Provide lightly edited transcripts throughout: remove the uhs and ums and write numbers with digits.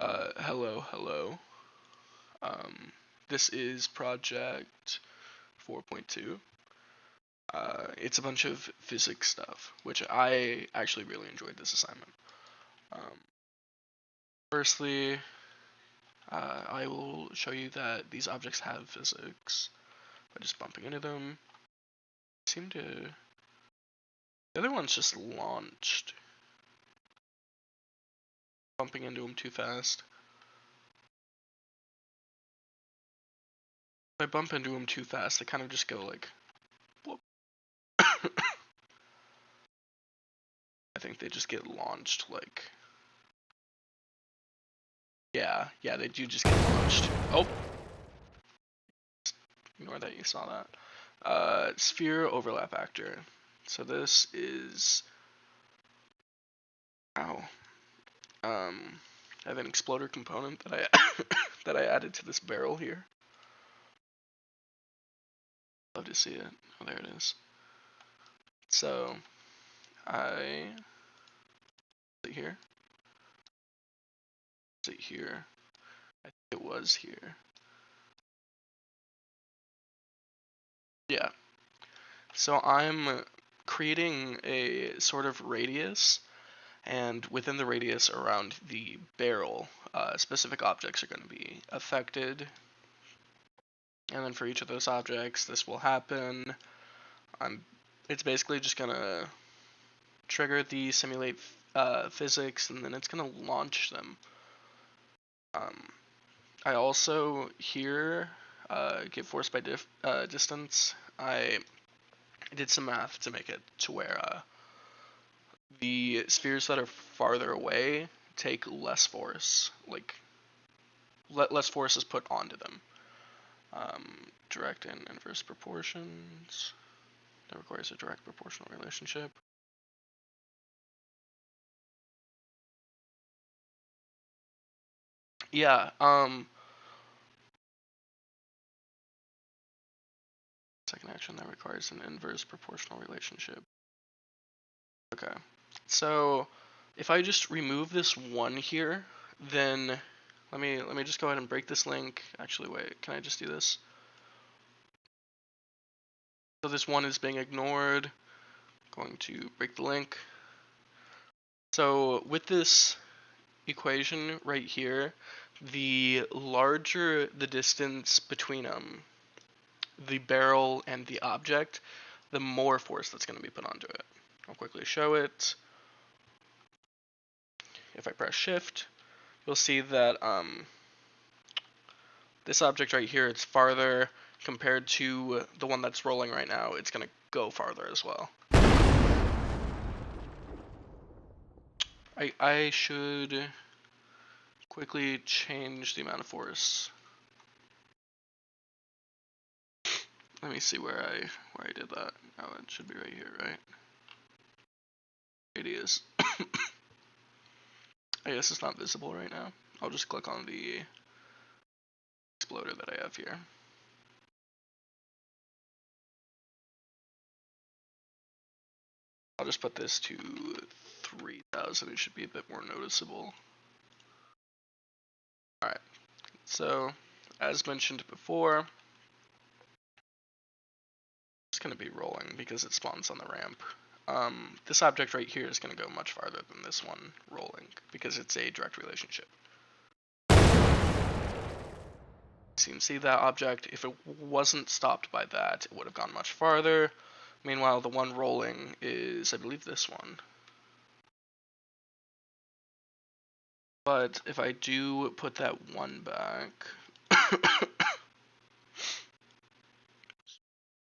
Hello. This is project 4.2. It's a bunch of physics stuff, which I actually really enjoyed this assignment. Um, Firstly, I will show you that these objects have physics by just bumping into them. The other one's just launched. Bumping into them too fast. If I bump into them too fast, they kind of just go like, whoop. I think they just get launched like, yeah, they do just get launched. Oh, ignore that you saw that. Sphere overlap actor. So this is, ow. I have an exploder component that I that I added to this barrel here. Love to see it. Oh, there it is. So I is it here? Is it here? I think it was here. Yeah. So I'm creating a sort of radius, and within the radius around the barrel, specific objects are going to be affected. And then for each of those objects, this will happen. It's basically just gonna trigger the simulate physics, and then it's gonna launch them. I also here get force by distance. I did some math to make it to where the spheres that are farther away take less force, like less force is put onto them. Direct and inverse proportions. That requires a direct proportional relationship. Yeah, second action that requires an inverse proportional relationship. Okay, so if I just remove this one here, then let me just go ahead and break this link. Actually, wait, can I just do this? So this one is being ignored. Going to break the link. So with this equation right here, the larger the distance between the barrel and the object, the more force that's going to be put onto it. I'll quickly show it. If I press shift, you'll see that this object right here, it's farther compared to the one that's rolling right now. It's going to go farther as well. I should quickly change the amount of force. Let me see where I did that. Oh, it should be right here, right? Radius. I guess it's not visible right now. I'll just click on the exploder that I have here. I'll just put this to 3000. It should be a bit more noticeable. Alright, so as mentioned before, it's going to be rolling because it spawns on the ramp. This object right here is going to go much farther than this one rolling because it's a direct relationship. So you can see that object, if it wasn't stopped by that, it would have gone much farther. Meanwhile, the one rolling is, I believe, this one. But if I do put that one back,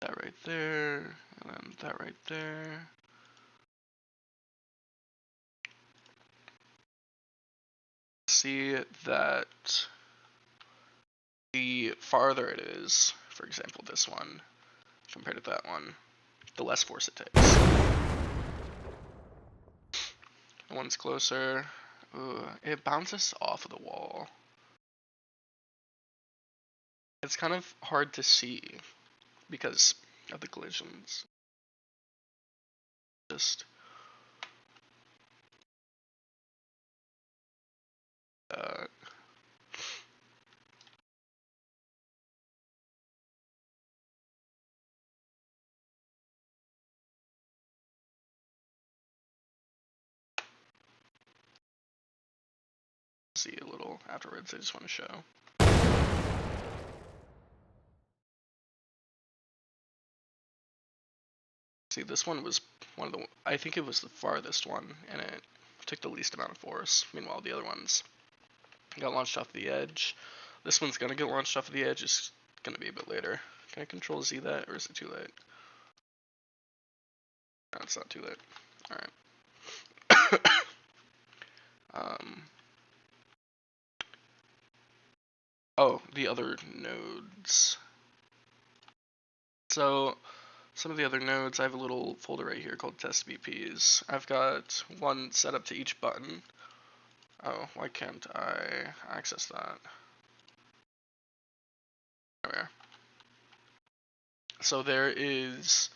that right there, and then that right there. See that the farther it is, for example, this one, compared to that one, the less force it takes. One's closer. Ooh, it bounces off of the wall. It's kind of hard to see because of the collisions. Just see a little afterwards. I just want to show. See, this one was one of the, I think it was the farthest one, and it took the least amount of force. Meanwhile, the other ones got launched off the edge. This one's gonna get launched off the edge, it's gonna be a bit later. Can I control Z that, or is it too late? No, it's not too late. Alright. Oh, the other nodes. So, some of the other nodes, I have a little folder right here called test BPs. I've got one set up to each button. Oh, why can't I access that? There we are. So there is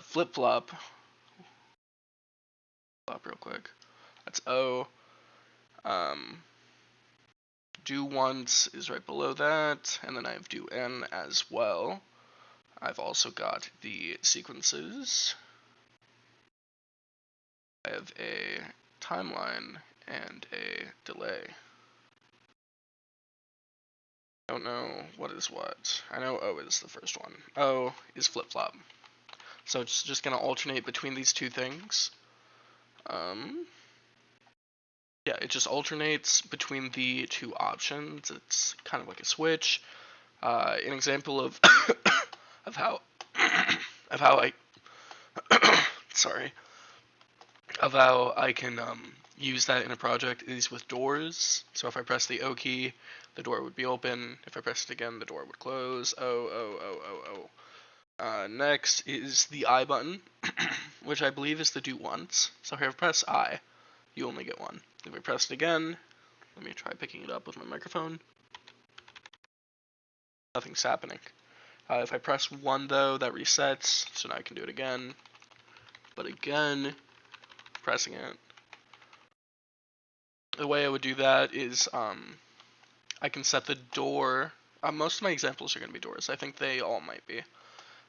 flip-flop. Flop real quick. That's O. Do once is right below that, and then I have do N as well. I've also got the sequences. I have a timeline and a delay. I don't know what is what. I know O is the first one. O is flip-flop. So it's just going to alternate between these two things. Yeah, it just alternates between the two options. It's kind of like a switch. An example of of how I sorry, of how I can use that in a project is with doors. So if I press the O key, the door would be open. If I press it again, the door would close. Next is the I button, which I believe is the do once. So if I press I, you only get one. If I press it again, let me try picking it up with my microphone. Nothing's happening. If I press 1 though, that resets, so now I can do it again. But again, pressing it. The way I would do that is I can set the door. Most of my examples are going to be doors. I think they all might be.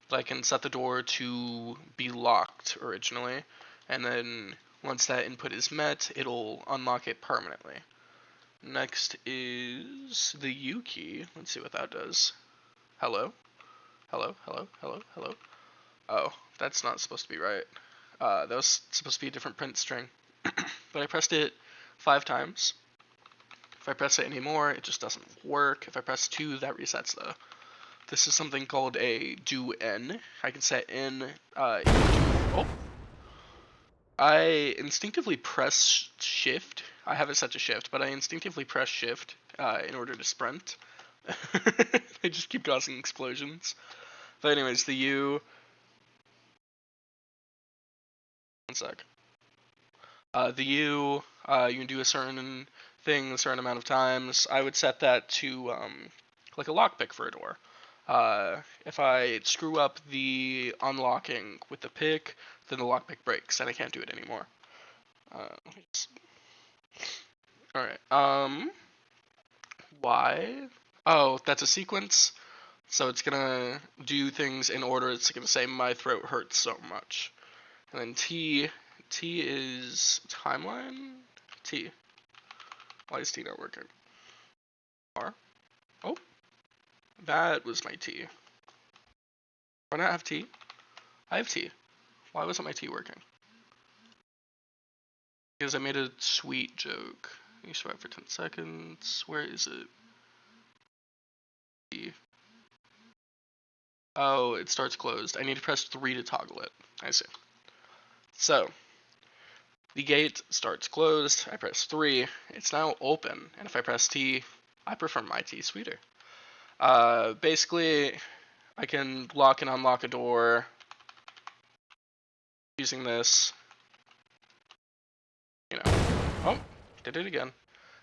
But I can set the door to be locked originally, and then once that input is met, it'll unlock it permanently. Next is the U key. Let's see what that does. Hello? Hello? Hello? Hello? Hello? Oh, that's not supposed to be right. That was supposed to be a different print string. But I pressed it 5 times. If I press it anymore, it just doesn't work. If I press 2, that resets though. This is something called a do N. I can set in, oh. I instinctively press shift. I have it set to shift, but I instinctively press shift in order to sprint. They just keep causing explosions. But anyways, the U. One sec. The U, you can do a certain thing a certain amount of times. I would set that to like a lockpick for a door. If I screw up the unlocking with the pick, then the lockpick breaks and I can't do it anymore. Alright, Y. Oh, that's a sequence. So it's gonna do things in order. It's gonna say my throat hurts so much. And then T is timeline? T. Why is T not working? R? Oh, that was my T. Do I not have T? I have T. Why wasn't my T working? Because I made a sweet joke. You survive for 10 seconds. Where is it? T. Oh, it starts closed. I need to press 3 to toggle it. I see. So, the gate starts closed. I press 3. It's now open. And if I press T, I prefer my T sweeter. Basically, I can lock and unlock a door using this. You know. Oh, did it again.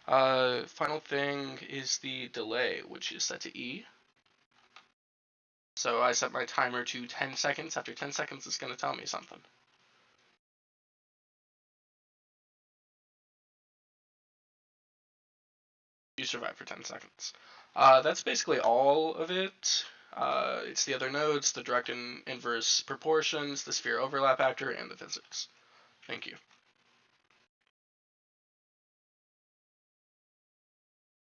Final thing is the delay, which is set to E. So I set my timer to 10 seconds. After 10 seconds, it's going to tell me something. You survive for 10 seconds. That's basically all of it. It's the other nodes, the direct and inverse proportions, the sphere overlap actor, and the physics. Thank you.